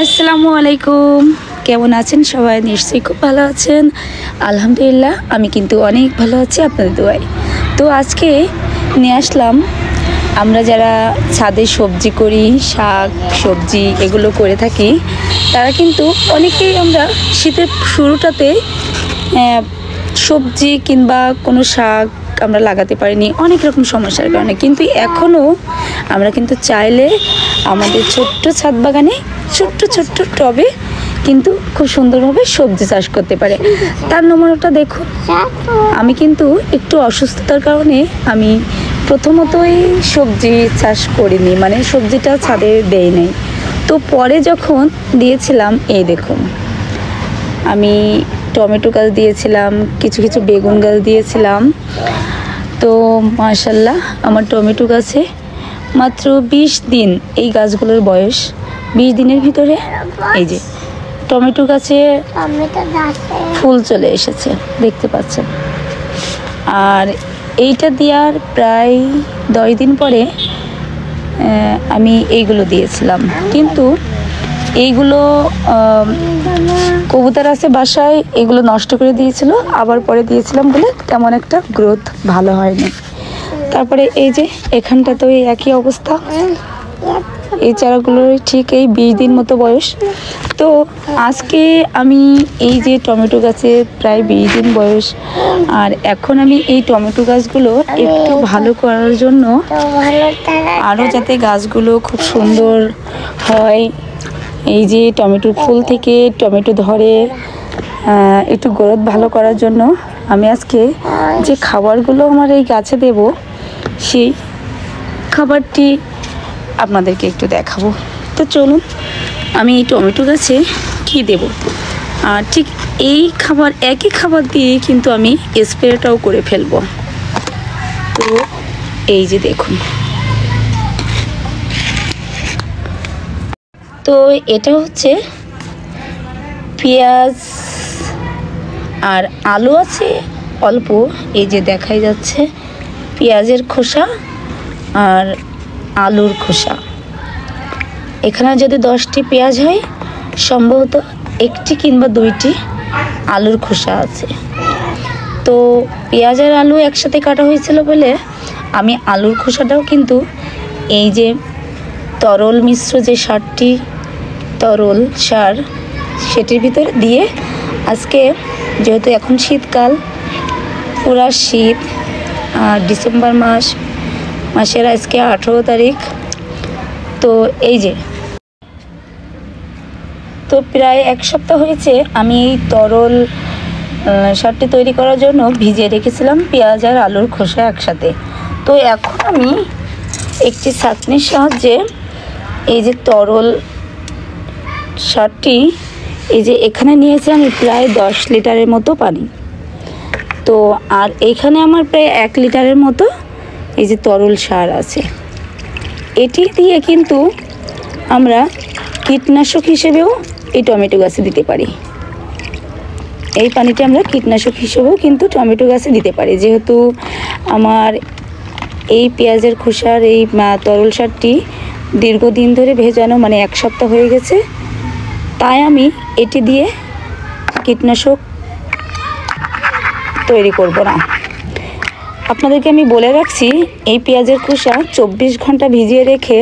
আসসালামু আলাইকুম। কেমন আছেন সবাই? নিশ্চয়ই খুব ভালো আছেন। আলহামদুলিল্লাহ আমি কিন্তু অনেক ভালো আছি আপনাদের দোয়ায়। তো আজকে নিয়ে আসলাম, আমরা যারা ছাদে সবজি করি, শাক সবজি এগুলো করে থাকি, তারা কিন্তু অনেকেই আমরা শীতের শুরুটাতে সবজি কিংবা কোনো শাক আমরা লাগাতে পারিনি অনেক রকম সমস্যার কারণে, কিন্তু এখনও আমরা কিন্তু চাইলে আমাদের ছোট্ট ছাদ বাগানে ছোট্ট ছোট্ট টবে কিন্তু খুব সুন্দরভাবে সবজি চাষ করতে পারে। তার নমুনাটা দেখুন। আমি কিন্তু একটু অসুস্থতার কারণে আমি প্রথমতই সবজি চাষ করিনি, মানে সবজিটা ছাদে দেই নাই। তো পরে যখন দিয়েছিলাম, এই দেখুন, আমি টমেটো গাছ দিয়েছিলাম, কিছু কিছু বেগুন গাছ দিয়েছিলাম। তো মাশাআল্লাহ আমার টমেটো গাছে মাত্র 20 দিন, এই গাছগুলোর বয়স 20 দিনের ভিতরে এই যে টমেটো গাছে ফুল চলে এসেছে, দেখতে পাচ্ছেন। আর এইটা দেওয়ার প্রায় 10 দিন পরে আমি এইগুলো দিয়েছিলাম, কিন্তু এইগুলো কবুতর আছে বাসায়, এগুলো নষ্ট করে দিয়েছিল। আবার পরে দিয়েছিলাম বলে তেমন একটা গ্রোথ ভালো হয়নি। তারপরে এই যে এখানটা তো এই একই অবস্থা, এই চারাগুলোর ঠিক এই 20 দিন মতো বয়স। তো আজকে আমি এই যে টমেটো গাছে প্রায় 20 দিন বয়স, আর এখন আমি এই টমেটো গাছগুলো একটু ভালো করার জন্য, আরও যাতে গাছগুলো খুব সুন্দর হয়, এই যে টমেটোর ফুল থেকে টমেটো ধরে একটু গ্রোথ ভালো করার জন্য আমি আজকে যে খাবারগুলো আমার এই গাছে দেব, সেই খাবারটি আপনাদেরকে একটু দেখাবো। তো চলুন, আমি এই টমেটো গাছে কী দেব, আর ঠিক এই খাবার, একই খাবার দিয়ে কিন্তু আমি স্প্রেটাও করে ফেলবো। তো এই যে দেখুন, তো এটা হচ্ছে পেঁয়াজ আর আলু আছে অল্প, এই যে দেখাই যাচ্ছে পেঁয়াজের খোসা আর আলুর খোসা। এখানে যদি 10টি পেঁয়াজ হয়, সম্ভবত 1টি কিংবা 2টি আলুর খোসা আছে। তো পেঁয়াজ আর আলু একসাথে কাটা হয়েছিল বলে আমি আলুর খোসাটাও কিন্তু এই যে তরল মিশ্র যে সারটি, তরল সার, সেটির ভিতরে দিয়ে আজকে, যেহেতু এখন শীতকাল, পুরা শীত, আর ডিসেম্বর মাসের আজকে 18 তারিখ, তো এই যে, তো প্রায় 1 সপ্তাহ হয়েছে আমি এই তরল সারটি তৈরি করার জন্য ভিজিয়ে রেখেছিলাম পেঁয়াজ আর আলুর খোসা একসাথে। তো এখন আমি একটি ছাঁকনির সাহায্যে এই যে তরল সারটি, এই যে এখানে নিয়েছি আমি প্রায় 10 লিটারের মতো পানি। তো আর এইখানে আমার প্রায় 1 লিটারের মতো এই যে তরল সার আছে। এটি দিয়ে কিন্তু আমরা কীটনাশক হিসেবেও এই টমেটো গাছে দিতে পারি। এই পানিটা আমরা কীটনাশক হিসেবেও কিন্তু টমেটো গাছে দিতে পারি। যেহেতু আমার এই পেঁয়াজের খোসার এই তরল সারটি দীর্ঘদিন ধরে ভেজানো, মানে 1 সপ্তাহ হয়ে গেছে, তাই আমি এটি দিয়ে কীটনাশক তৈরি করব না। আপনাদেরকে আমি বলে রাখছি, এই পেঁয়াজের খোসা 24 ঘন্টা ভিজিয়ে রেখে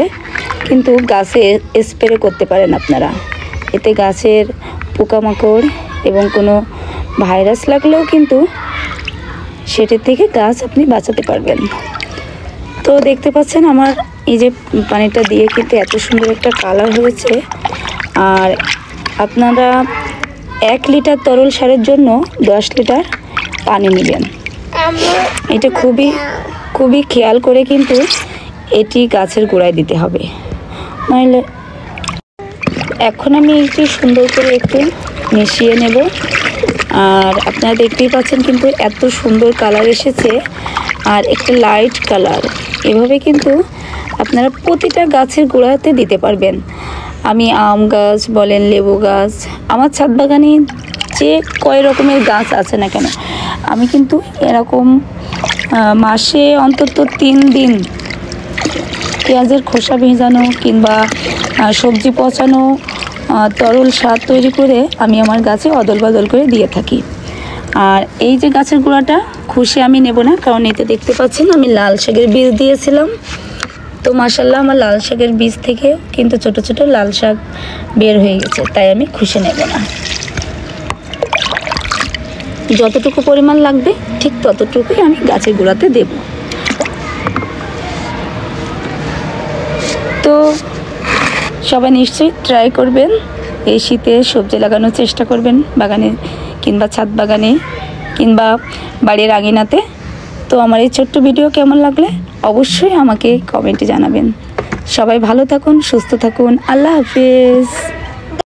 কিন্তু গাছে স্প্রে করতে পারেন আপনারা। এতে গাছের পোকামাকড় এবং কোনো ভাইরাস লাগলেও কিন্তু সেটির থেকে গাছ আপনি বাঁচাতে পারবেন। তো দেখতে পাচ্ছেন আমার এই যে পানিটা দিয়ে কিন্তু এত সুন্দর একটা কালার হয়েছে। আর আপনারা 1 লিটার তরল সারের জন্য 10 লিটার পানি নেবেন। এটা খুবই খেয়াল করে কিন্তু এটি গাছের গোড়ায় দিতে হবে, নইলে। এখন আমি একটু সুন্দর করে একটু মিশিয়ে নেব। আর আপনারা দেখতেই পাচ্ছেন কিন্তু এত সুন্দর কালার এসেছে, আর একটা লাইট কালার। এভাবে কিন্তু আপনারা প্রতিটা গাছের গোড়াতে দিতে পারবেন। আমি আম গাছ বলেন, লেবু গাছ, আমার ছাদ বাগানে যে কয় রকমের গাছ আছে না কেন, আমি কিন্তু এরকম মাসে অন্তত 3 দিন পেঁয়াজের খোসা ভেজানো কিংবা সবজি পচানো তরল সার তৈরি করে আমি আমার গাছে অদল বদল করে দিয়ে থাকি। আর এই যে গাছের গোড়াটা খুশি আমি নেব না, কারণ এতে দেখতে পাচ্ছেন আমি লাল শাকের বীজ দিয়েছিলাম। তো মাশাআল্লাহ আমার লাল শাকের বীজ থেকে কিন্তু ছোট ছোট লাল শাক বের হয়ে গেছে, তাই আমি খুশি নেব না। যতটুকু পরিমাণ লাগবে ঠিক ততটুকুই আমি গাছের গোড়াতে দেব। তো সবাই নিশ্চয়ই ট্রাই করবেন, এই শীতে সবজি লাগানোর চেষ্টা করবেন বাগানে কিংবা ছাদ বাগানে কিংবা বাড়ির আঙিনাতে। তো আমার এই ছোট্ট ভিডিও কেমন লাগলে অবশ্যই আমাকে কমেন্টে জানাবেন। সবাই ভালো থাকুন, সুস্থ থাকুন। আল্লাহ হাফেজ।